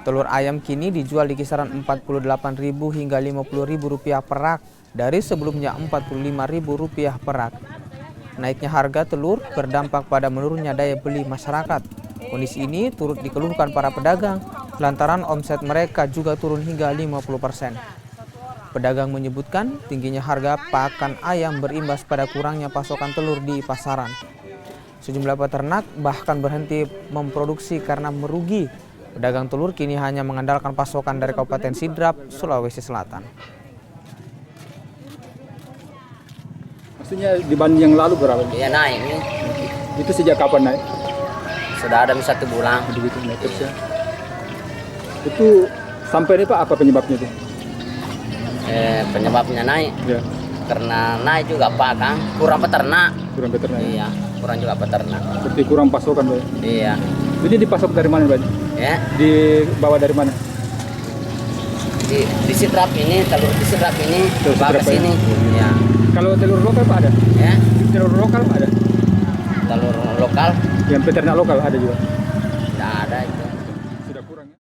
Telur ayam kini dijual di kisaran Rp48.000 hingga Rp50.000 per rak dari sebelumnya Rp45.000 per rak. Naiknya harga telur berdampak pada menurunnya daya beli masyarakat. Kondisi ini turut dikeluhkan para pedagang lantaran omset mereka juga turun hingga 50%. Pedagang menyebutkan tingginya harga pakan ayam berimbas pada kurangnya pasokan telur di pasaran. Sejumlah peternak bahkan berhenti memproduksi karena merugi. Pedagang telur kini hanya mengandalkan pasokan dari Kabupaten Sidrap, Sulawesi Selatan. Maksudnya dibanding yang lalu berapa? Iya naik nih. Itu sejak kapan naik? Sudah ada 1 bulan. Begitu naik terus ya. Itu sampai ini Pak apa penyebabnya itu? Penyebabnya naik Ya, karena naik juga pakan, kurang peternak. kurang peternak. Iya, kurang juga peternak. Seperti kurang pasokan Pak. Iya. Ini dipasok dari mana Pak? Ya, Dibawa dari mana? di Sidrap ini, telur di Sidrap ini Telur bawa ke Sidrap ya? sini. Iya. Kalau telur lokal Pak ada? Ya, Telur lokal Pak ada? telur lokal Yang peternak lokal ada juga? tidak ada itu. Sudah kurang ya?